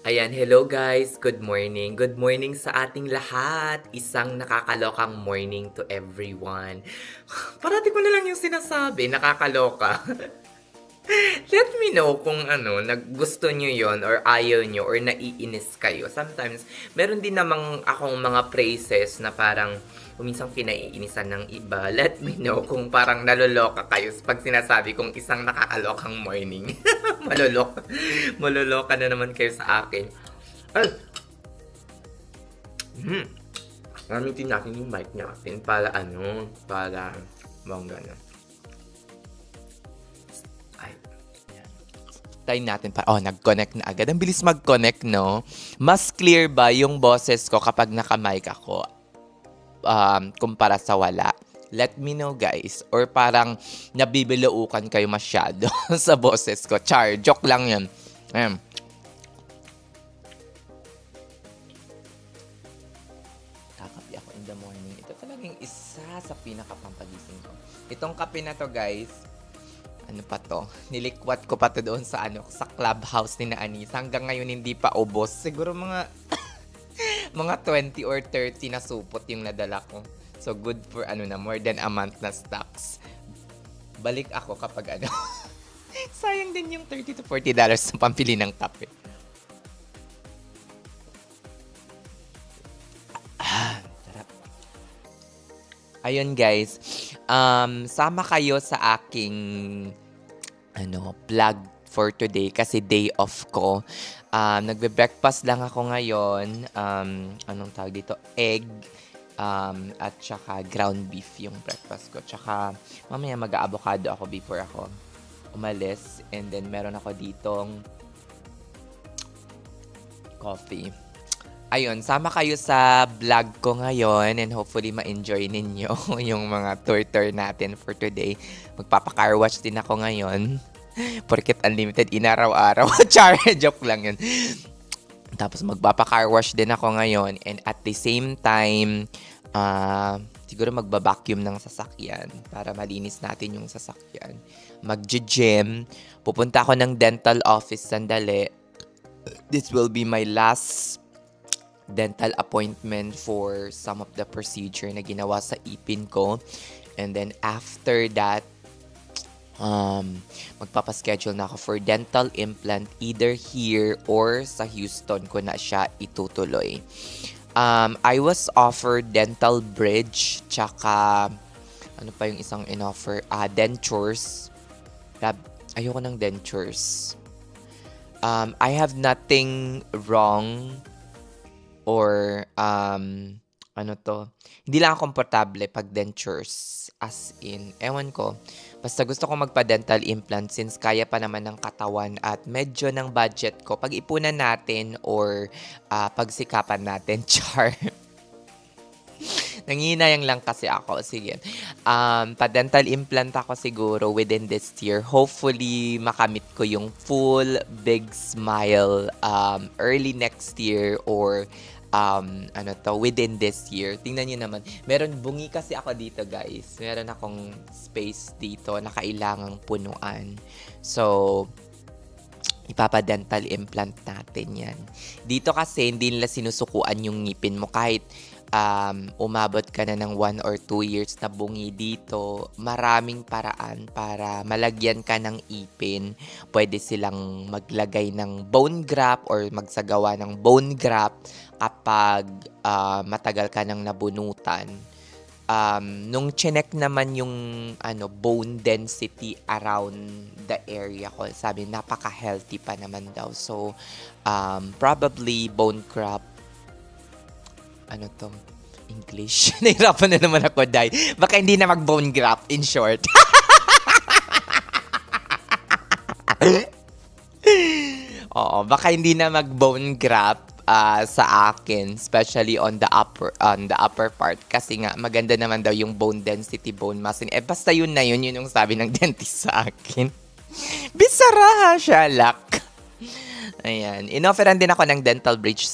Ayan, hello guys. Good morning. Good morning sa ating lahat. Isang nakakalokang morning to everyone. Parati ko na lang yung sinasabi, nakakaloka. Let me know kung naggusto nyo yon or ayaw nyo or naiinis kayo. Sometimes, meron din namang akong mga phrases na parang kuminsang kinaiinisan ng iba. Let me know kung parang naloloka kayo pag sinasabi kong isang nakakalokang morning. Maloloka. Maloloka na naman kayo sa akin. Ay! Gamitin natin yung mic natin para bangga na. Try natin pa. Oh, nag-connect na agad. Ang bilis mag-connect, no? Mas clear ba yung boses ko kapag naka-mic ako kumpara sa wala? Let me know, guys. Or parang nabibilaukan kayo masyado sa boses ko. Char, joke lang yun. Ayan. Kakape ako in the morning. Ito talagang isa sa pinakapampagising ko. Itong kape na to, guys, ano pa to? Nilikwat ko pa to doon sa sa clubhouse ni na Anisa. Hanggang ngayon hindi pa ubos. Siguro mga mga 20 or 30 na supot yung nadala ko. So good for more than a month na stocks. Balik ako kapag sayang din yung $30 to $40 na pampili ng kape. Sarap. Ayun guys, sama kayo sa aking vlog for today kasi day off ko. Nagbe-breakfast lang ako ngayon. Anong tawag dito? Egg at saka ground beef yung breakfast ko. Tsaka mamaya mag-avocado ako before ako umalis. And then meron ako ditong coffee. Ayun, sama kayo sa vlog ko ngayon and hopefully ma-enjoy ninyo yung mga tour natin for today. Magpapa-car wash din ako ngayon. Porket unlimited inaraw-araw. Char, joke lang yun. Tapos magpapa-car wash din ako ngayon and at the same time, siguro magba-vacuum ng sasakyan para malinis natin yung sasakyan. Mag-gym. Pupunta ako ng dental office sandali. This will be my last dental appointment for some of the procedure na ginawa sa ipin ko. And then after that, magpapaschedule na ako for dental implant either here or sa Houston ko na siya itutuloy. I was offered dental bridge tsaka ano pa yung isang in-offer? Dentures. Ayoko ng dentures. I have nothing wrong or hindi lang ako komportable pag dentures, as in, ewan ko, basta gusto ko magpa-dental implant since kaya pa naman ng katawan at medyo ng budget ko, pag-ipunan natin or pagsikapan natin, char. Nanginayang lang kasi ako, sige. Pa-dental implant ako siguro within this year. Hopefully, makamit ko yung full big smile early next year or within this year. Tingnan nyo naman. Meron bungi kasi ako dito, guys. Meron akong space dito na kailangang punuan. So, ipapa-dental implant natin yan. Dito kasi, hindi nila sinusukuan yung ngipin mo. Kahit umabot ka na ng 1 or 2 years na bungi dito, maraming paraan para malagyan ka ng ipin. Pwede silang maglagay ng bone graft or magsagawa ng bone graft kapag matagal ka nang nabunutan. Nung chinek naman yung bone density around the area ko, sabi napaka-healthy pa naman daw. So, probably bone graft, English. Nahirapan na naman ako, Day. Baka hindi na mag-bone graft, in short. Oo, baka hindi na mag-bone graft sa akin, especially on the upper part. Kasi nga, maganda naman daw yung bone density, bone mass. Basta yun na yun yung sabi ng dentist sa akin. Bisara siya, lak. Ayan. Inofferan din ako ng dental bridge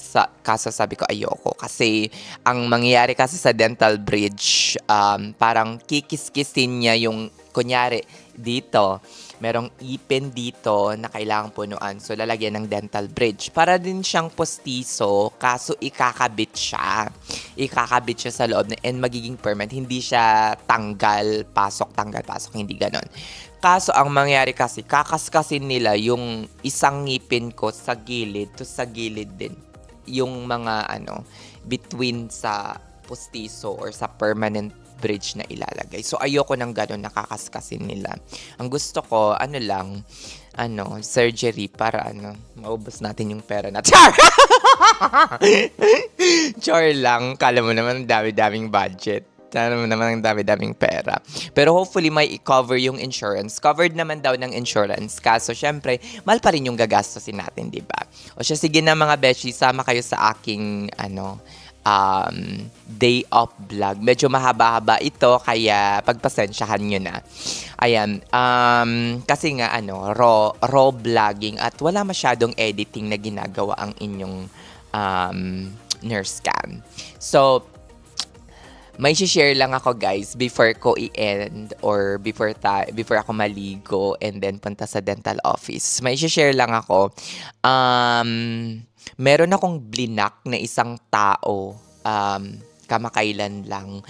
kaso sabi ko ayoko. Kasi ang mangyayari kasi sa dental bridge, parang kikis-kisin niya yung, kunyari, dito, merong ipin dito na kailangang punuan. So, lalagyan ng dental bridge. Para din siyang postiso, kaso ikakabit siya. Ikakabit siya sa loob and magiging permanent. Hindi siya tanggal, pasok, hindi ganon. Kaso, ang mangyari kasi, kakaskasin nila yung isang ngipin ko sa gilid, to sa gilid din. Yung mga, between sa postiso or sa permanent bridge na ilalagay. So, ayoko ng gano'n, nakakaskasin nila. Ang gusto ko, surgery para maubos natin yung pera natin. Char! Char lang. Kala mo naman, dami-daming budget. Kala mo naman ang dami-daming pera. Pero hopefully, may i-cover yung insurance. Covered naman daw ng insurance. Kaso, syempre, mahal pa rin yung gagastosin natin, di ba? O siya, sige na mga beshi, sama kayo sa aking, day of vlog. Medyo mahaba-haba ito, kaya pagpasensyahan nyo na. Ayan, kasi nga, raw vlogging at wala masyadong editing na ginagawa ang inyong nurse cam. So, may share lang ako guys before ko i-end or before ako maligo and then punta sa dental office. May share lang ako. Meron akong blinak na isang tao kamakailan lang.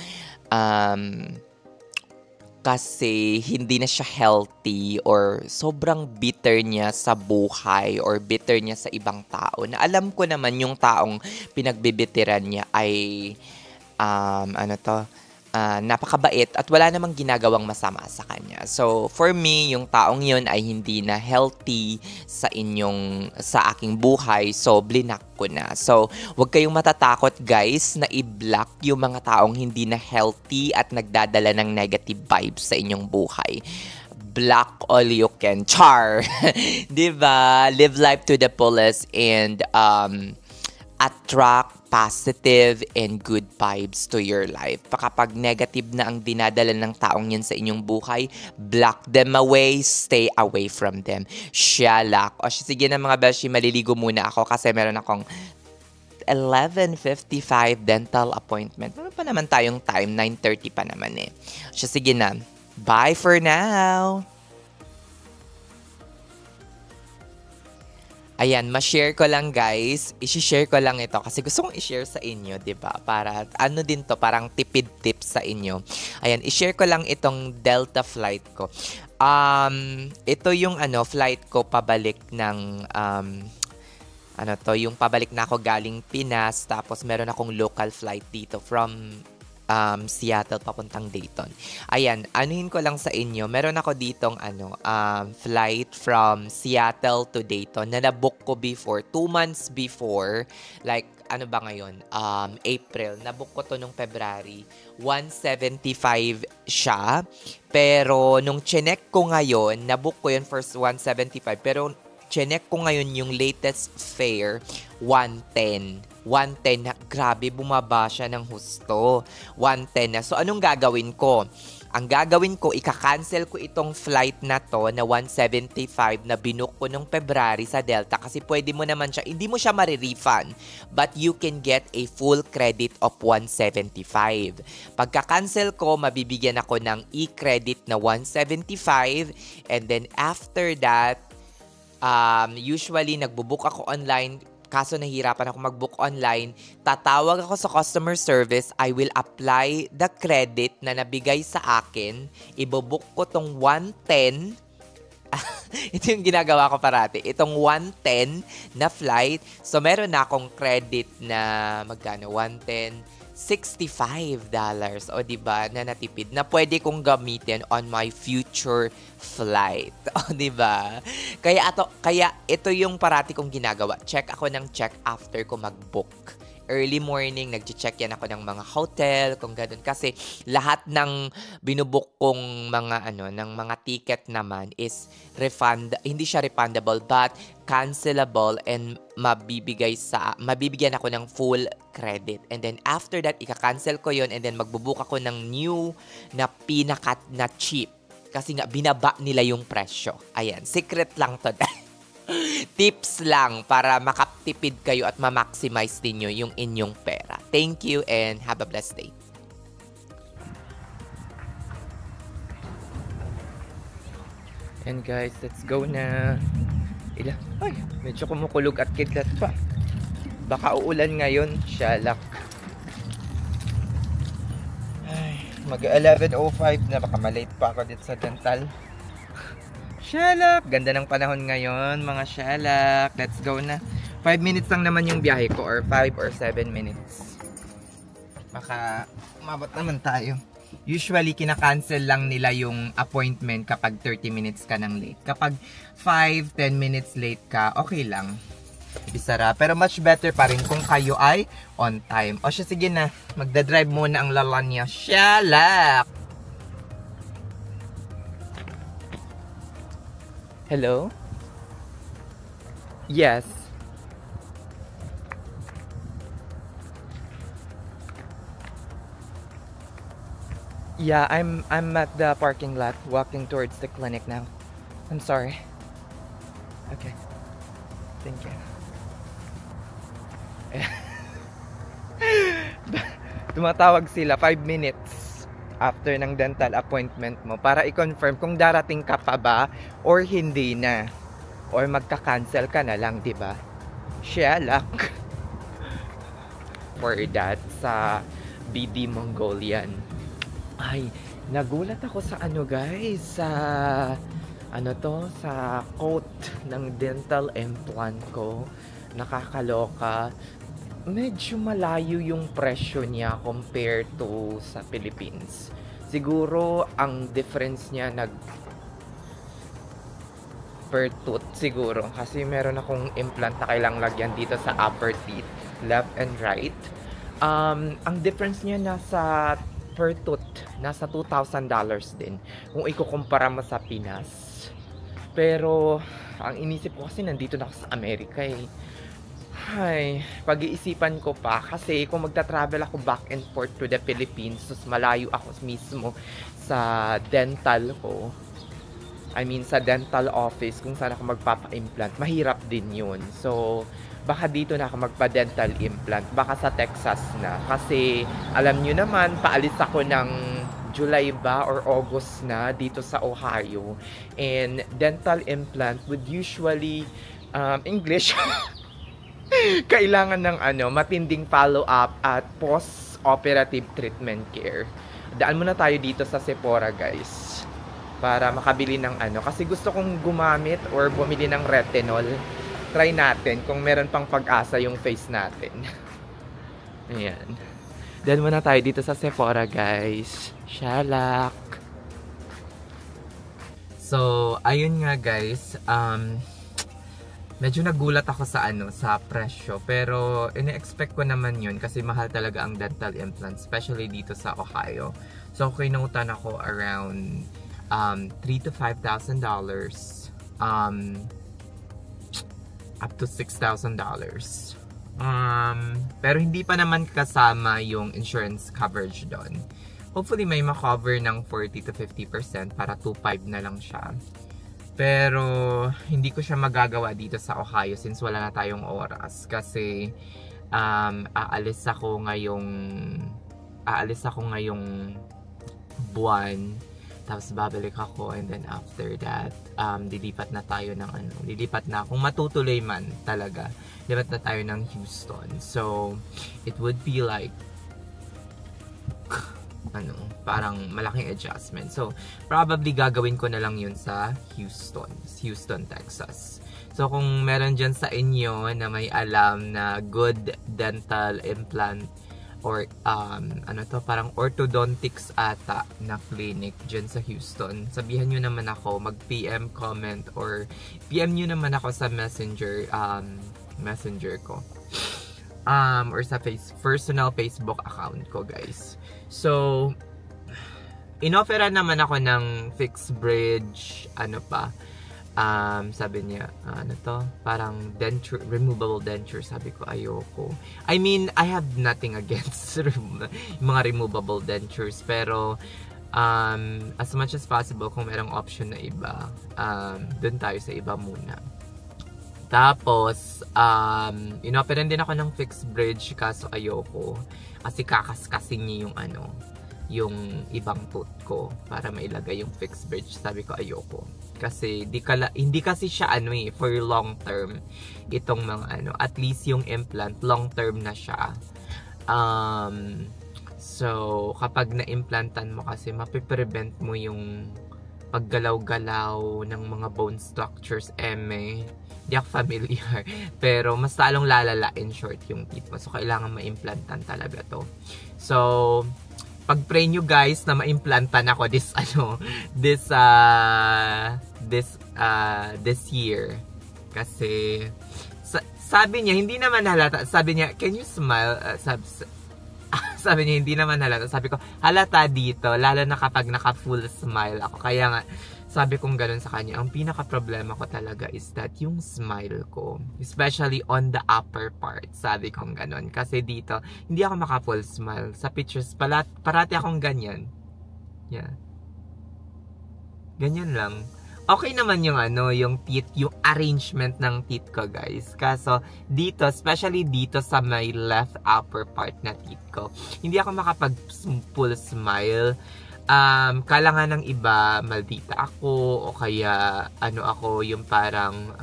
Kasi hindi na siya healthy or sobrang bitter niya sa buhay or bitter niya sa ibang tao. Na alam ko naman yung taong pinagbibitiran niya ay napakabait at wala namang ginagawang masama sa kanya. So, for me, yung taong yun ay hindi na healthy sa aking buhay. So, blinak ko na. So, wag kayong matatakot guys na i-block yung mga taong hindi na healthy at nagdadala ng negative vibes sa inyong buhay. Block all you can. Char! Diba? Live life to the fullest and attract positive and good vibes to your life. Kapag negative na ang dinadala ng taong yan sa inyong buhay, block them away, stay away from them. Shalak. O sige na mga beshi, maliligo muna ako kasi meron akong 11:55 dental appointment. Meron pa naman tayong time, 9:30 pa naman eh. So sige na. Bye for now! Ayan, ma-share ko lang guys. I-share ko lang ito kasi gusto kong i-share sa inyo, 'di ba? Para din to, parang tipid tips sa inyo. Ayan, i-share ko lang itong Delta flight ko. Ito yung flight ko pabalik ng yung pabalik na ako galing Pinas, tapos meron akong local flight dito from Seattle papuntang Dayton. Ayan, anuhin ko lang sa inyo. Meron ako ditong flight from Seattle to Dayton na nabook ko before, 2 months before. Like, ano ba ngayon? April. Nabook ko to nung February. 175 siya. Pero nung chinek ko ngayon, nabook ko yun for 175. Pero chinek ko ngayon yung latest fare, 110. 110 na, grabe, bumaba siya ng husto. 110 na. So, anong gagawin ko? Ang gagawin ko, ika-cancel ko itong flight na to na 175 na binook ko nung February sa Delta kasi pwede mo naman siya, hindi mo siya marirefund, but you can get a full credit of 175. Pagka-cancel ko, mabibigyan ako ng e-credit na 175 and then after that, usually nagbo-book ako online. Kaso nahihirapan ako mag-book online, tatawag ako sa customer service, I will apply the credit na nabigay sa akin, ibobook ko tong 110, ito yung ginagawa ko parati, itong 110 na flight, so meron na akong credit na magkano, 110, $65. O diba, na natipid na pwede kong gamitin on my future flight. O diba? Kaya ito yung parati kong ginagawa. Check ako ng check after ko mag-book. Early morning, nag-check yan ako ng mga hotel, kung ganun. Kasi lahat ng binubuk kong ng mga ticket naman is hindi siya refundable, but cancelable and mabibigyan ako ng full credit. And then after that, ika-cancel ko yon and then magbubook ako ng new na pinakat na cheap. Kasi nga, binaba nila yung presyo. Ayan, secret lang to. Tips lang para makatipid kayo at ma-maximize ninyo yung inyong pera. Thank you and have a blessed day. And guys, let's go na. Ay, medyo kumukulog at kidlat pa. Baka uulan ngayon. Shalak. Ay, mag 11:05 na. Baka malate pa ako dito sa dental. Shalak. Ganda ng panahon ngayon, mga shalak. Let's go na. 5 minutes lang naman yung biyahe ko, or 5 or 7 minutes. Baka umabot naman tayo. Usually, kinakancel lang nila yung appointment kapag 30 minutes ka ng late. Kapag 5-10 minutes late ka, okay lang. Bisara. Pero much better pa rin kung kayo ay on time. O siya, sige na. Magdadrive muna ang lalanya. Shalak! Hello? Yes. Yeah, I'm at the parking lot, walking towards the clinic now. I'm sorry. Okay. Thank you. Tumatawag sila 5 minutes after ng dental appointment mo para i-confirm kung darating ka pa ba or hindi na. Or magka-cancel ka na lang, 'di ba? Shalak. For that sa BD Mongolian. Ay, nagulat ako sa ano guys, sa sa quote ng dental implant ko. Nakakaloka. Medyo malayo yung presyo niya compared to sa Philippines. Siguro ang difference niya per tooth siguro, kasi meron akong implant na kailangang lagyan dito sa upper teeth, left and right. Ang difference niya nasa per tooth, nasa $2,000 din kung ikukumpara mo sa Pinas. Pero ang inisip ko kasi nandito na ako sa Amerika eh. Ay, pag-iisipan ko pa kasi kung magta-travel ako back and forth to the Philippines, sus malayo ako mismo sa dental ko. I mean sa dental office kung saan ako magpapa-implant, mahirap din yun. So baka dito na ako magpa-dental implant, baka sa Texas na. Kasi alam nyo naman, paalis ako ng July ba or August na dito sa Ohio. And dental implant would usually, English, kailangan ng matinding follow-up at post-operative treatment care. Daan muna tayo dito sa Sephora guys, para makabili ng kasi gusto kong gumamit or bumili ng retinol. Try natin kung meron pang pag-asa yung face natin. Ayan. Dahil muna tayo dito sa Sephora, guys. Shalak! So, ayun nga, guys. Medyo nagulat ako sa sa presyo. Pero, ine-expect ko naman yun kasi mahal talaga ang dental implants, especially dito sa Ohio. So, kinutan ako around $3,000 to $5,000. Up to $6,000. Pero hindi pa naman kasama yung insurance coverage doon. Hopefully may ma-cover ng 40 to 50% para 2,500 na lang siya. Pero hindi ko siya magagawa dito sa Ohio since wala na tayong oras. Kasi aalis ako ngayong buwan. Tapos babalik ako, and then after that, lilipat na tayo ng lilipat na, kung matutuloy man talaga, lilipat na tayo ng Houston. So, it would be like, parang malaking adjustment. So, probably gagawin ko na lang yun sa Houston, Texas. So, kung meron dyan sa inyo na may alam na good dental implant, or parang orthodontics ata na clinic dyan sa Houston, sabihan nyo naman ako, mag-PM comment or PM nyo naman ako sa messenger ko or sa personal Facebook account ko guys. So inofferan naman ako ng fixed bridge, sabi niya, parang removable denture. Sabi ko, ayoko. I mean, I have nothing against mga removable dentures. Pero, as much as possible, kung merong option na iba, dun tayo sa iba muna. Tapos, inofferan din ako ng fixed bridge, kaso ayoko. Kasi kakaskasin niya yung ibang tooth ko para mailagay yung fixed bridge. Sabi ko, ayoko. Kasi hindi kasi siya for long term itong mga at least yung implant long term na siya. So kapag na-implantan mo kasi mapiprevent mo yung paggalaw-galaw ng mga bone structures, Hindi ako familiar. Pero mas lalong lalala in short yung teeth mo. So kailangan ma-implantan talaga to. So pag-pray nyo guys na ma-implantan ako this year. Kasi sabi niya hindi naman halata. Sabi niya, can you smile? Sabi niya, hindi naman halata. Sabi ko, halata dito, lalo na kapag naka-full smile ako. Kaya nga, sabi kong ganun sa kanya, ang pinaka-problema ko talaga is that yung smile ko, especially on the upper part, sabi kong ganun. Kasi dito, hindi ako maka-full smile. Sa pictures, parati akong ganyan. Yeah. Ganyan lang. Okay naman yung yung teeth, yung arrangement ng teeth ko, guys. Kaso dito, especially dito sa my left upper part na teeth ko, hindi ako makapag-full smile. Kala nga ng iba, maldita ako o kaya ako yung parang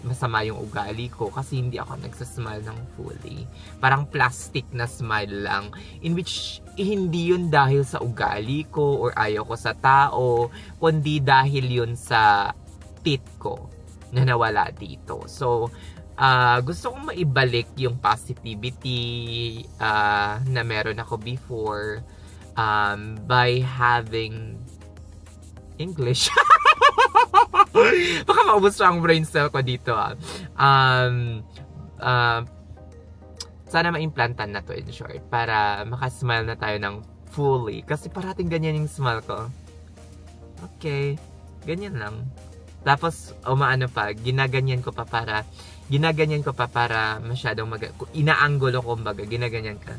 masama yung ugali ko kasi hindi ako nagsasmile ng fully. Parang plastic na smile lang, in which hindi yun dahil sa ugali ko or ayaw ko sa tao, kundi dahil yun sa teeth ko na nawala dito. So gusto kong maibalik yung positivity na meron ako before by having English. Baka maubos ang brain cell ko dito. Sana ma-implantan na to in short para makasmile na tayo ng fully. Kasi parating ganyan yung smile ko. Okay. Ganyan lang. Tapos, ginaganyan ko pa para masyadong inaanggulo ko, ginaganyan ka.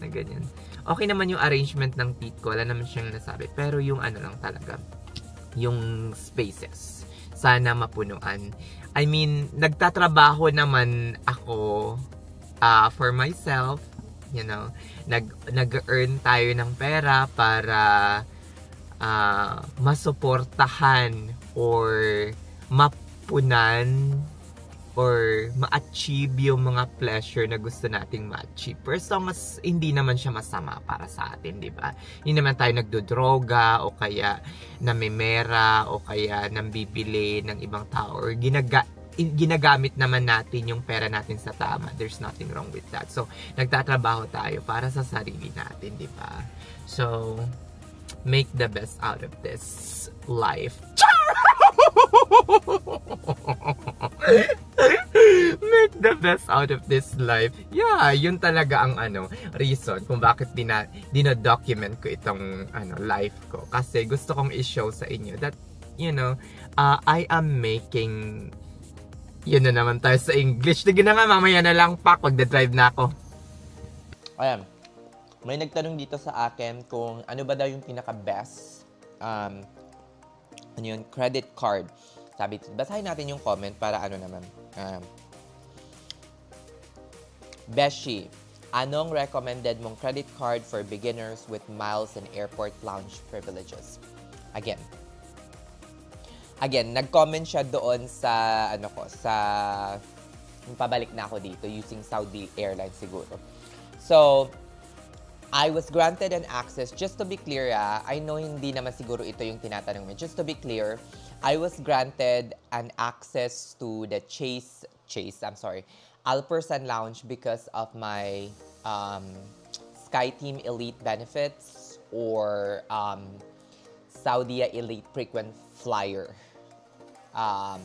Na ganyan. Okay naman yung arrangement ng teeth ko. Wala naman siyang nasabi. Pero yung lang talaga. Yung spaces. Sana mapunuan. I mean, nagtatrabaho naman ako for myself. You know, nag-earn tayo ng pera para masuportahan or mapunan or ma-achieve yung mga pleasure na gusto nating ma-achieve. Pero so, hindi naman siya masama para sa atin, di ba? Hindi naman tayo nagdodroga o kaya namimera o kaya nambibili ng ibang tao or ginagamit naman natin yung pera natin sa tama. There's nothing wrong with that. So, nagtatrabaho tayo para sa sarili natin, di ba? So, make the best out of this life. Make the best out of this life. Yeah, yun talaga ang reason kung bakit dino-document ko itong life ko. Kasi gusto kong i-show sa inyo that, I am making, yun na naman tayo sa English. Tignan nga, mamaya na lang pagda-drive na ako. Ayan. May nagtanong dito sa akin kung ano ba daw yung pinaka-best credit card. Sabi, basahin natin yung comment para naman. Beshi, anong recommended mong credit card for beginners with miles and airport lounge privileges? Again, nag-comment siya doon sa pabalik na ako dito using Saudi Airlines siguro. So, I was granted an access, just to be clear, I know hindi naman siguro ito yung tinatanong mo. Just to be clear, I was granted an access to the Alpersan Lounge because of my SkyTeam Elite benefits or Saudia Elite Frequent Flyer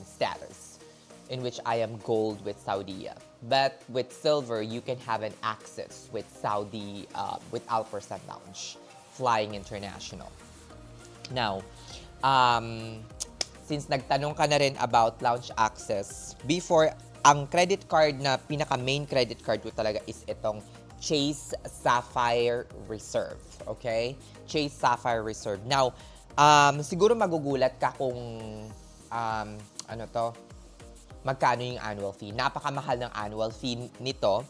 status, in which I am gold with Saudia. But with silver, you can have an access with with Alpersan Lounge, flying international. Now, since nagtanong ka na rin about lounge access, before, ang credit card na pinaka-main credit card ko talaga is itong Chase Sapphire Reserve. Okay? Chase Sapphire Reserve. Now, siguro magugulat ka kung, magkano yung annual fee. Napakamahal ng annual fee nito.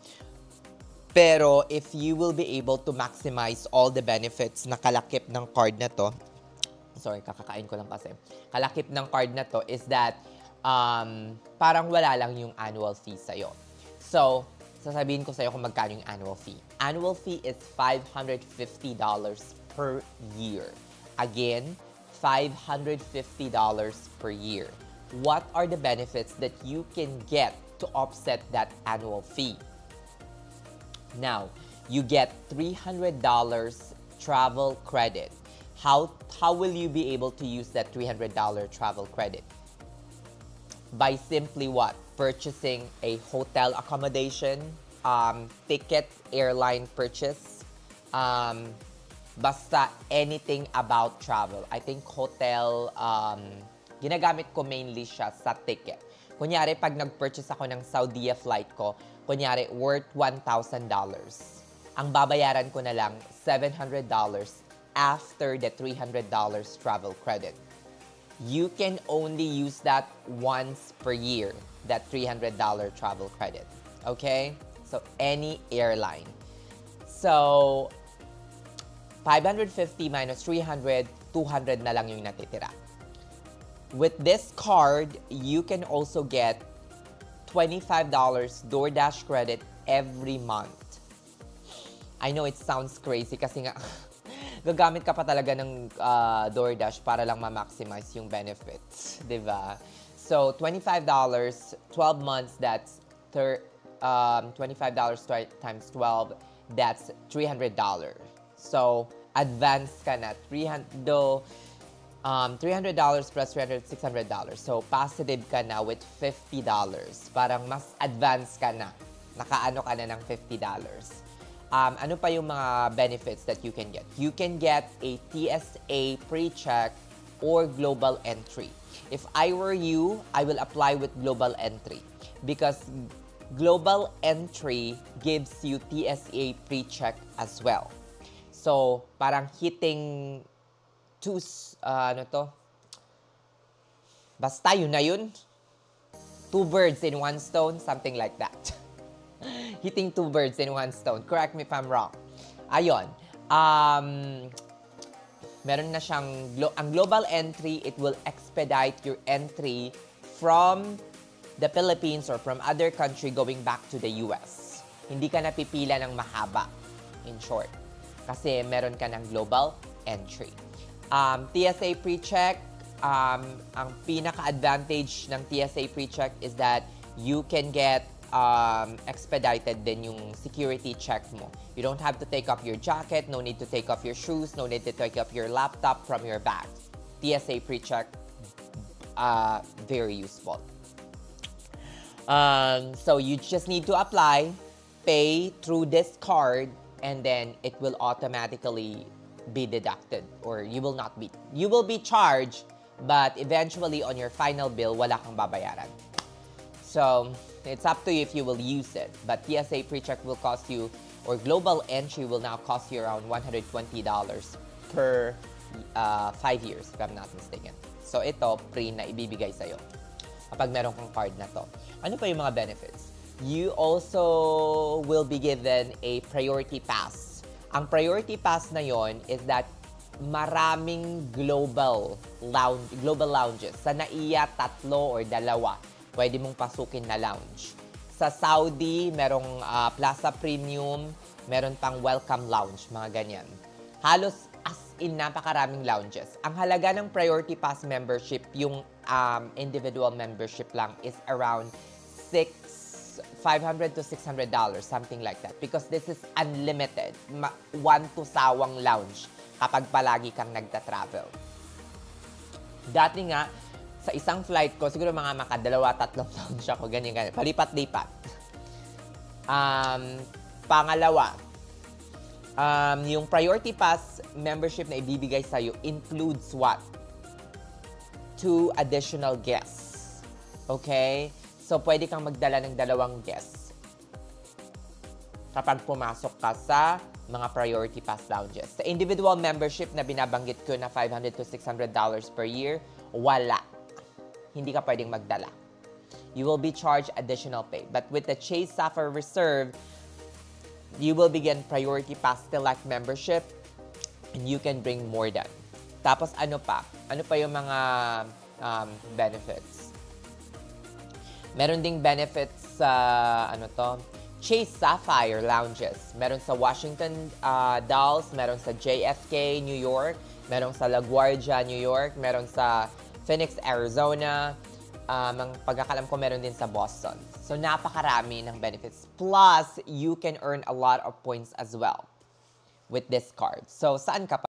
Pero if you will be able to maximize all the benefits na kalakip ng card na to, sorry, kakakain ko lang kasi. Kalakip ng card na to is that parang wala lang yung annual fee sa'yo. So, sasabihin ko sa'yo kung magkano yung annual fee. Annual fee is $550 per year. Again, $550 per year. What are the benefits that you can get to offset that annual fee? Now, you get $300 travel credit. How will you be able to use that $300 travel credit? By simply what? Purchasing a hotel accommodation, ticket, airline purchase, basta anything about travel. I think hotel, ginagamit ko mainly siya sa ticket. Kunyari, pag nag-purchase ako ng Saudia flight ko, kunyari, worth $1,000. Ang babayaran ko na lang, $700 after the $300 travel credit. You can only use that once per year, that $300 travel credit. Okay? So, any airline. So, 550 minus 300, 200 na lang yung natitira. With this card, you can also get $25 DoorDash credit every month. I know it sounds crazy kasi nga gagamit ka pa talaga ng DoorDash para lang ma-maximize yung benefits, di ba? So, $25, 12 months, that's $25 times 12, that's $300. So, advance ka na. $300 plus $300, $600. So, positive ka na with $50. Parang mas advance ka na. Nakaano ka na ng $50. Ano pa yung mga benefits that you can get? You can get a TSA pre-check or global entry. If I were you, I will apply with global entry because global entry gives you TSA pre-check as well. So, parang hitting basta yun na yun. 2 birds in 1 stone, something like that. Hitting 2 birds in 1 stone. Correct me if I'm wrong. Ayon. Meron na siyang, ang global entry, it will expedite your entry from the Philippines or from other country going back to the US. Hindi ka napipila ng mahaba, in short. Kasi meron ka ng global entry. TSA pre-check, ang pinaka-advantage ng TSA pre-check is that you can get expedited din yung security check mo. You don't have to take off your jacket, no need to take off your shoes, no need to take off your laptop from your bag. TSA pre-check, very useful. So you just need to apply, pay through this card, and then it will automatically be deducted or you will be charged, but eventually on your final bill, wala kang babayaran. So, it's up to you if you will use it. But TSA pre-check will cost you, or global entry will now cost you around $120 per 5 years, if I'm not mistaken. So, ito, free na ibibigay sa'yo kapag meron kang card na to. Ano pa yung mga benefits? You also will be given a priority pass. Ang priority pass na yon is that maraming global lounges. Sa NAIA, 3 or 2 pwede mong pasukin na lounge. Sa Saudi, merong Plaza Premium, meron pang Welcome Lounge, mga ganyan. Halos as in napakaraming lounges. Ang halaga ng Priority Pass membership, yung individual membership lang, is around $500 to $600, something like that. Because this is unlimited. 1 to sawang lounge kapag palagi kang nagta-travel. Dati nga, sa isang flight ko, siguro mga 2-3 lounge ako, ganyan. Palipat-lipat. Pangalawa, yung Priority Pass membership na ibibigay sa'yo includes what? 2 additional guests. Okay? So, pwede kang magdala ng 2 guests kapag pumasok ka sa mga Priority Pass lounges. Sa individual membership na binabanggit ko na $500 to $600 per year, wala. Hindi ka pwedeng magdala. You will be charged additional pay. But with the Chase Sapphire Reserve, you will begin Priority Pass Select membership and you can bring more than. Tapos ano pa? Ano pa yung mga benefits? Meron ding benefits sa, Chase Sapphire Lounges. Meron sa Washington Dulles, meron sa JFK, New York, meron sa LaGuardia, New York, meron sa Phoenix, Arizona. Ang pagkakalam ko, meron din sa Boston. So, napakarami ng benefits. Plus, you can earn a lot of points as well with this card. So, saan ka pa